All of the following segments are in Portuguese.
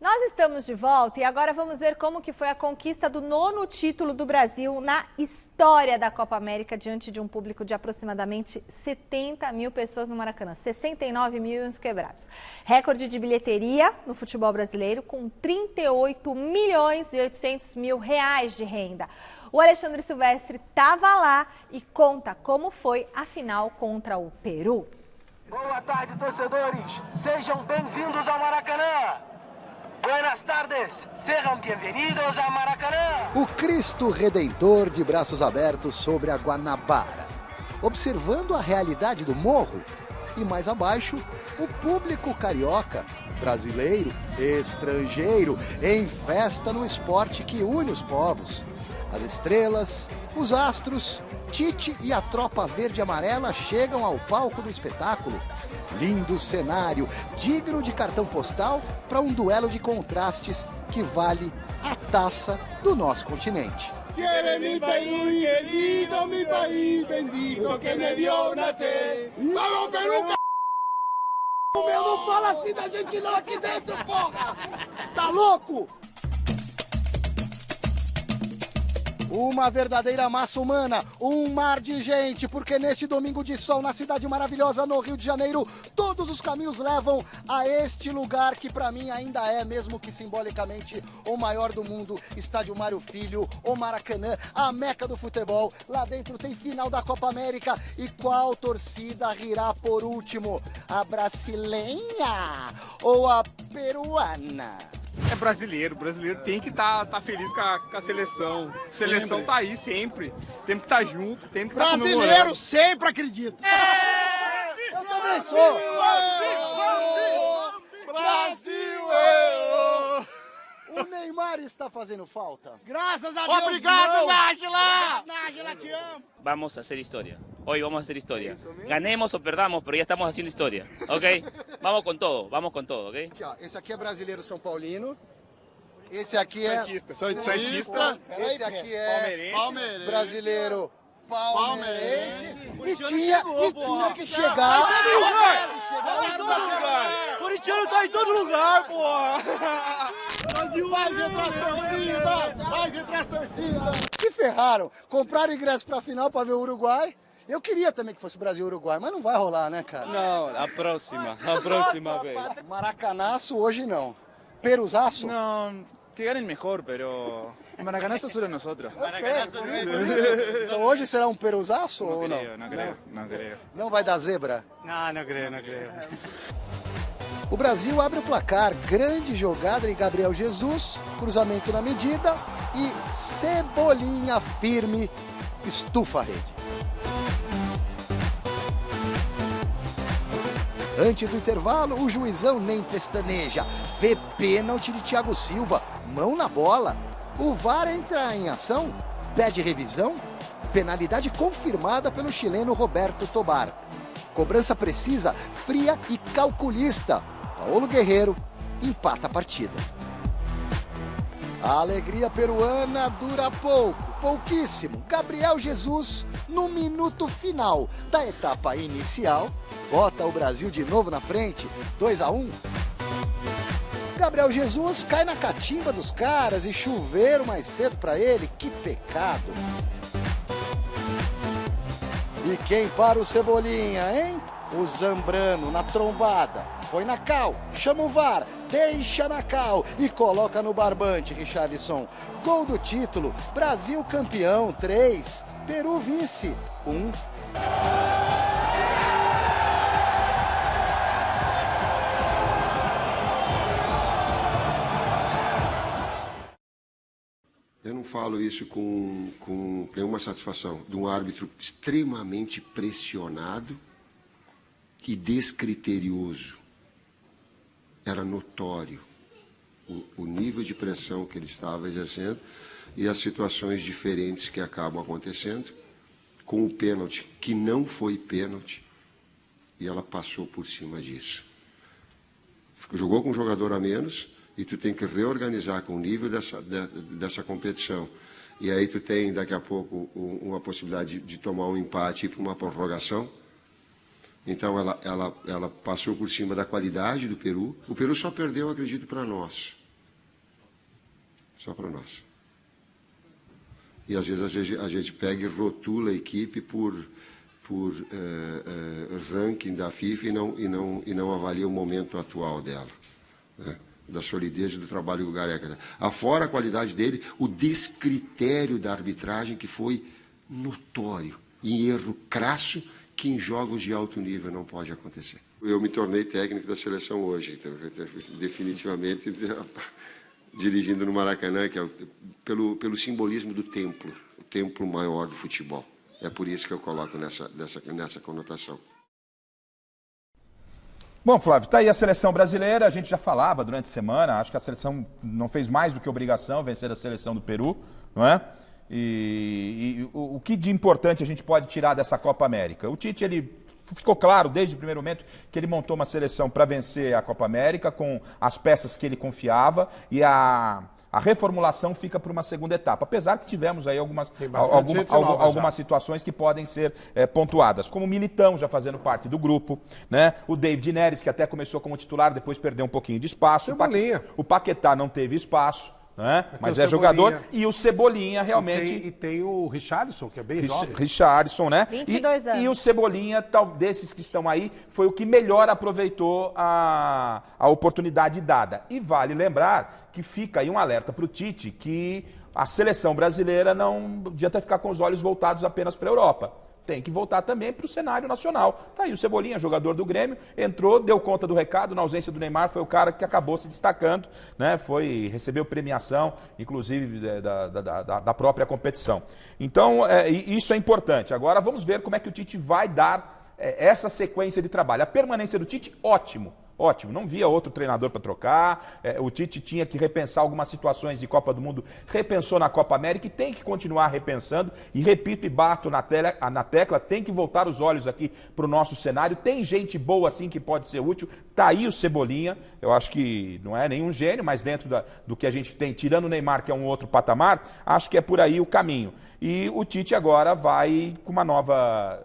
Nós estamos de volta e agora vamos ver como que foi a conquista do 9º título do Brasil na história da Copa América diante de um público de aproximadamente 70 mil pessoas no Maracanã, 69 mil e uns quebrados. Recorde de bilheteria no futebol brasileiro com 38 milhões e 800 mil reais de renda. O Alexandre Silvestre estava lá e conta como foi a final contra o Peru. Boa tarde, torcedores. Sejam bem-vindos ao Maracanã. Buenas tardes, sejam bem-vindos ao Maracanã. O Cristo Redentor de braços abertos sobre a Guanabara, observando a realidade do morro. E mais abaixo, o público carioca, brasileiro, estrangeiro, em festa no esporte que une os povos. As estrelas, os astros, Tite e a tropa verde e amarela chegam ao palco do espetáculo. Lindo cenário, digno de cartão postal para um duelo de contrastes que vale a taça do nosso continente. Mi país querido, mi país bendito que me dio nacer. Vamos, Peru, Meu, não fala assim da gente não aqui dentro, porra! Tá louco? Uma verdadeira massa humana, um mar de gente, porque neste domingo de sol na cidade maravilhosa no Rio de Janeiro, todos os caminhos levam a este lugar que para mim ainda é, mesmo que simbolicamente, o maior do mundo, Estádio Mário Filho, o Maracanã, a meca do futebol. Lá dentro tem final da Copa América e qual torcida rirá por último? A brasileira ou a peruana? É brasileiro, tem que tá feliz com a seleção. A seleção tá aí sempre, tem que estar junto, tem que estar comemorando. Brasileiro sempre acredita. Eu também sou. Brasil! O Neymar está fazendo falta. Graças a Deus. Obrigado, Nájila! Nájila, te amo. Vamos a hacer historia. Hoy vamos a hacer historia. Ganemos o perdamos, pero ya estamos haciendo historia. ¿Ok? Vamos con todo, ¿ok? Aqui, ó, esse aqui é brasileiro São Paulino. Esse aqui é Santista. Esse aqui é Palmeirense. brasileiro palmeirense. E tinha que chegar. Tá em todo lugar. Corintiano tá em todo lugar, porra. Vai entre as torcidas. Vai entre as torcidas. Se ferraram. Compraram ingresso pra final pra ver o Uruguai. Eu queria também que fosse Brasil e Uruguai, mas não vai rolar, né, cara? Não, a próxima vez. Maracanaço hoje não. Peruzaço? No, que ganen mejor, pero Maracanazo solo nosotros. Então hoje será um peruzaço ou não? No creo. Não vai dar zebra? No creo. O Brasil abre o placar, grande jogada de Gabriel Jesus, cruzamento na medida e Cebolinha firme, estufa a rede. Antes do intervalo, o juizão nem pestaneja, vê pênalti de Thiago Silva, mão na bola. O VAR entra em ação, pede revisão, penalidade confirmada pelo chileno Roberto Tobar. Cobrança precisa, fria e calculista. Paulo Guerreiro empata a partida. A alegria peruana dura pouquíssimo. Gabriel Jesus, no minuto final da etapa inicial, bota o Brasil de novo na frente, 2-1. Gabriel Jesus cai na catimba dos caras e choveram mais cedo para ele, que pecado. E quem para o Cebolinha, hein? O Zambrano na trombada, foi na cal, chama o VAR, deixa na cal e coloca no barbante, Richarlison. Gol do título, Brasil campeão, 3, Peru vice, 1. Eu não falo isso com nenhuma satisfação, de um árbitro extremamente pressionado e descriterioso. Era notório o nível de pressão que ele estava exercendo e as situações diferentes que acabam acontecendo, com o pênalti que não foi pênalti, e ela passou por cima disso. Jogou com um jogador a menos e tu tem que reorganizar com o nível dessa competição. E aí tu tem, daqui a pouco, uma possibilidade de tomar um empate e ir para uma prorrogação. Então ela passou por cima da qualidade do Peru. O Peru só perdeu, acredito, para nós. Só para nós. E às vezes a gente pega e rotula a equipe por ranking da FIFA e não avalia o momento atual dela, né? Da solidez e do trabalho do Gareca. Afora a qualidade dele, o descritério da arbitragem que foi notório, em erro crasso, que em jogos de alto nível não pode acontecer. Eu me tornei técnico da seleção hoje, então, definitivamente dirigindo no Maracanã, que é pelo simbolismo do templo, o templo maior do futebol. É por isso que eu coloco nessa conotação. Bom, Flávio, tá aí a seleção brasileira, a gente já falava durante a semana, acho que a seleção não fez mais do que obrigação vencer a seleção do Peru, não é? E o que de importante a gente pode tirar dessa Copa América? O Tite, ele ficou claro desde o primeiro momento que ele montou uma seleção para vencer a Copa América com as peças que ele confiava e a reformulação fica para uma segunda etapa, apesar que tivemos aí algumas situações que podem ser pontuadas, como o Militão já fazendo parte do grupo, né? O David Neres, que até começou como titular, depois perdeu um pouquinho de espaço, o Paquetá não teve espaço, né? Mas é jogador, e o Cebolinha realmente... E tem o Richarlison, que é bem jovem. Richarlison, né? 22 anos. E o Cebolinha, desses que estão aí, foi o que melhor aproveitou a oportunidade dada. E vale lembrar que fica aí um alerta para o Tite que a seleção brasileira não adianta ficar com os olhos voltados apenas para a Europa. Tem que voltar também para o cenário nacional. Tá aí o Cebolinha, jogador do Grêmio, entrou, deu conta do recado, na ausência do Neymar, foi o cara que acabou se destacando, né? Recebeu premiação, inclusive, da própria competição. Então, isso é importante. Agora vamos ver como é que o Tite vai dar essa sequência de trabalho. A permanência do Tite, ótimo. Ótimo, não via outro treinador para trocar, o Tite tinha que repensar algumas situações de Copa do Mundo, repensou na Copa América e tem que continuar repensando, e repito e bato na tecla, tem que voltar os olhos aqui para o nosso cenário, tem gente boa assim que pode ser útil, tá aí o Cebolinha, eu acho que não é nenhum gênio, mas dentro do que a gente tem, tirando o Neymar, que é um outro patamar, acho que é por aí o caminho. E o Tite agora vai com uma nova...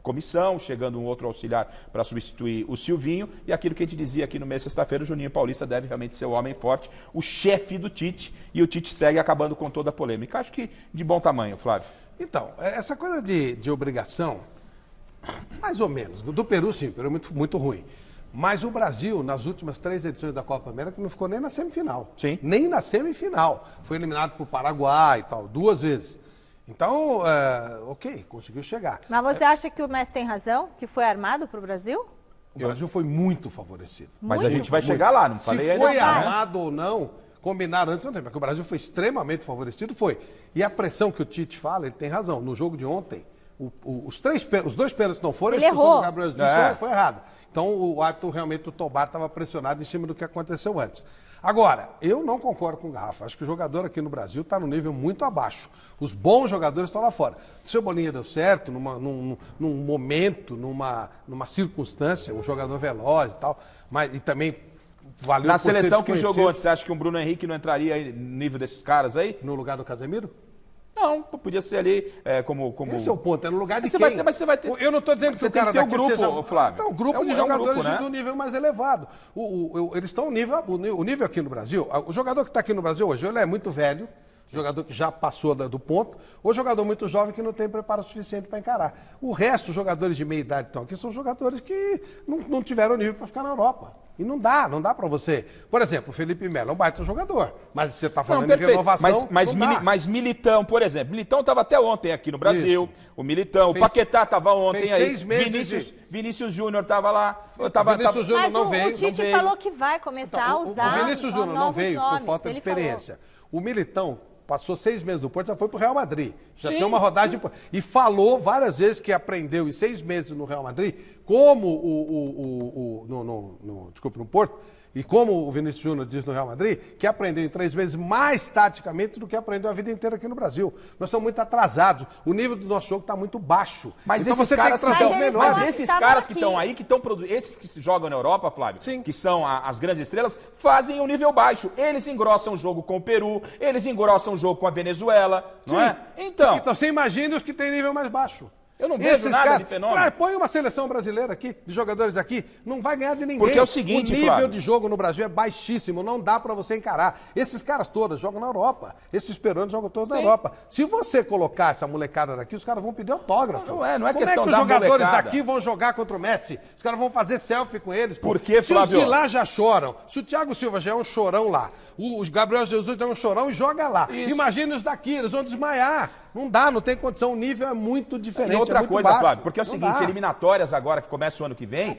comissão, chegando um outro auxiliar para substituir o Silvinho, e aquilo que a gente dizia aqui no mês de sexta-feira, o Juninho Paulista deve realmente ser o homem forte, o chefe do Tite, e o Tite segue acabando com toda a polêmica. Acho que de bom tamanho, Flávio. Então, essa coisa de obrigação, mais ou menos. Do Peru, sim, o Peru é muito, muito ruim. Mas o Brasil, nas últimas 3 edições da Copa América, não ficou nem na semifinal. Sim. Nem na semifinal. Foi eliminado por Paraguai e tal, 2 vezes. Então, ok, conseguiu chegar. Mas você acha que o Messi tem razão? Que foi armado para o Brasil? O Brasil foi muito favorecido. Mas a gente vai chegar lá, não falei ainda. Se foi armado ou não, combinaram antes, não tem, porque o Brasil foi extremamente favorecido, foi. E a pressão que o Tite fala, ele tem razão. No jogo de ontem, os 2 pênaltis não foram, a expulsão do Gabriel Jesus foi errada. Então, o árbitro, realmente, o Tobar estava pressionado em cima do que aconteceu antes. Agora, eu não concordo com o Garrafa. Acho que o jogador aqui no Brasil está num nível muito abaixo. Os bons jogadores estão lá fora. O Cebolinha deu certo num momento, numa circunstância, um jogador veloz e tal, e também valeu na seleção que jogou antes, você acha que um Bruno Henrique não entraria no nível desses caras aí? No lugar do Casemiro? Não, podia ser ali como... Esse é o ponto, é no lugar de quem? Mas você vai ter... Eu não estou dizendo que o cara daqui grupo, seja... Flávio. Não, grupo de jogadores de um nível mais elevado. Eles estão o nível aqui no Brasil, o jogador que está aqui no Brasil hoje, ele é muito velho, jogador que já passou do ponto, ou jogador muito jovem que não tem preparo suficiente para encarar. O resto, os jogadores de meia idade que estão aqui, são jogadores que não tiveram nível para ficar na Europa. E não dá para você. Por exemplo, o Felipe Melo é um baita jogador, mas você está falando de renovação, mas Militão, por exemplo, Militão estava até ontem aqui no Brasil, isso. O Militão, o Paquetá estava ontem aí, 6 meses Vinícius Júnior estava lá. Vinícius Júnior não veio. O Tite falou que vai começar a usar o Vinícius Júnior não veio por falta de experiência. O Militão passou 6 meses do Porto, já foi pro Real Madrid. Já tem uma rodagem. E falou várias vezes que aprendeu em 6 meses no Real Madrid, como no Porto, e como o Vinícius Júnior diz no Real Madrid, que aprendeu em 3 meses mais taticamente do que aprendeu a vida inteira aqui no Brasil. Nós estamos muito atrasados. O nível do nosso jogo está muito baixo. Mas então esses você caras, tem que trazer os melhores. Mas esses caras que estão aí, esses que jogam na Europa, Flávio, sim, que são as grandes estrelas, fazem um nível baixo. Eles engrossam o jogo com o Peru, eles engrossam o jogo com a Venezuela, não é? Então você imagina os que têm nível mais baixo. Eu não vejo nada de fenômeno. Põe uma seleção brasileira aqui, de jogadores aqui, não vai ganhar de ninguém. Porque é o seguinte, o nível Flávio, de jogo no Brasil é baixíssimo, não dá pra você encarar. Esses caras todos jogam na Europa. Esses peruanos jogam todos na Europa. Se você colocar essa molecada daqui, os caras vão pedir autógrafo. Não é Como é questão que os jogadores daqui vão jogar contra o Messi? Os caras vão fazer selfie com eles. Por que, Flávio? Se os de lá já choram, se o Thiago Silva já é um chorão lá, o Gabriel Jesus já é um chorão e joga lá. Isso. Imagine os daqui, eles vão desmaiar. Não dá, não tem condição, o nível é muito diferente. E outra é muito coisa, baixo. Flávio, porque é o seguinte, eliminatórias agora que começa o ano que vem,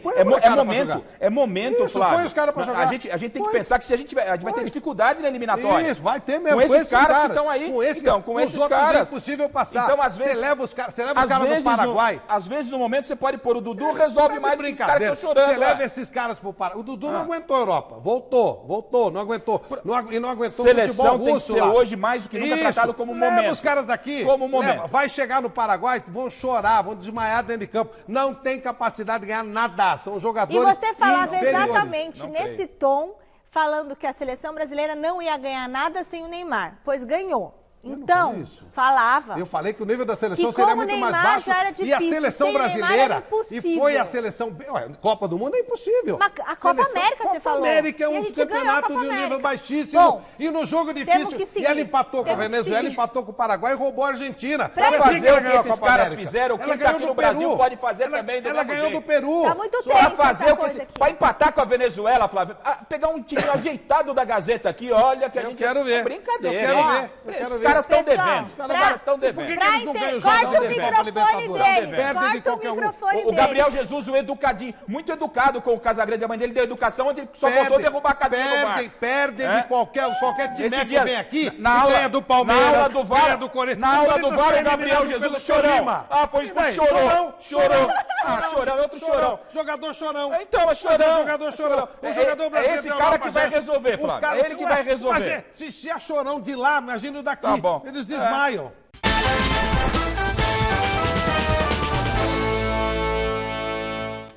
é momento, Isso, Flávio. põe os caras pra jogar. A gente tem que pensar que se a gente vai ter dificuldade na eliminatória. Isso, vai ter mesmo. Com esses caras que estão aí. Com esses caras. É impossível passar. Então, às vezes, você leva os caras do Paraguai. Às vezes, no momento, você pode pôr o Dudu, resolve mais do que esses caras que estão chorando. Você leva esses caras pro Paraguai. O Dudu não aguentou a Europa. Voltou, não aguentou. E não aguentou o seleção futebol tem que russo ser lá. hoje mais do que nunca tratado como momento. Leva os caras daqui. Como momento. Vai chegar no Paraguai, vão chorar, vão desmaiar dentro de campo. Não tem capacidade de ganhar nada. São jogadores E você falava inferiores. exatamente nesse tom, falando que a seleção brasileira não ia ganhar nada sem o Neymar, pois ganhou. Então, falava. Eu falei que o nível da seleção que seria como muito Neymar mais baixo. já era E a difícil, seleção sem Neymar brasileira. era impossível. E foi a seleção. Ué, Copa do Mundo é impossível. Mas a Copa América, você falou. Copa América é E a um gente ganhou a campeonato Copa de um nível América. baixíssimo. Bom, e no jogo temos difícil. que seguir. E ela empatou com a Temos que Venezuela, seguir. empatou com o Paraguai e roubou a Argentina. Pra Ela fazer ganhou o que a esses Copa caras América. fizeram, Ela quem tá ganhou aqui do no Brasil Peru. pode fazer também do Ela mesmo ganhou jeito. do Peru. Tá muito Pra tenso fazer essa o que coisa aqui. pra empatar com a Venezuela, Flávio, pegar um time ajeitado da Gazeta aqui, olha que a gente... quero ver. É brincadeira. Eu quero hein? ver. Eu quero Esses ver. caras estão Pessoal, devendo. Os caras estão devendo. Por que eles não ganham o Corta jogo o da microfone Libertadores? dele. Perdem de Corta o qualquer um. microfone O dele. Gabriel Jesus, o educadinho, muito educado com o Casagrande, a mãe dele deu educação, onde ele só faltou derrubar a casinha do VAR. Perdem de qualquer time Esse que dia, vem aqui na e aula, ganha do Palmeiras, na aula do VAR, ganha do Corinthians. na aula do Corinthians VAR, foi o Gabriel eliminado Jesus pelo chorão. Tolima. Foi expulso, Aí, chorou. Chorão, é outro chorão. Jogador chorão. Então, é Mas chorão. jogador chorão. O É jogador brasileiro esse da cara Europa que vai já- resolver, o Flávio. cara- É ele que vai resolver. Mas se é chorão de lá, imagina o daqui. Tá bom. Eles desmaiam.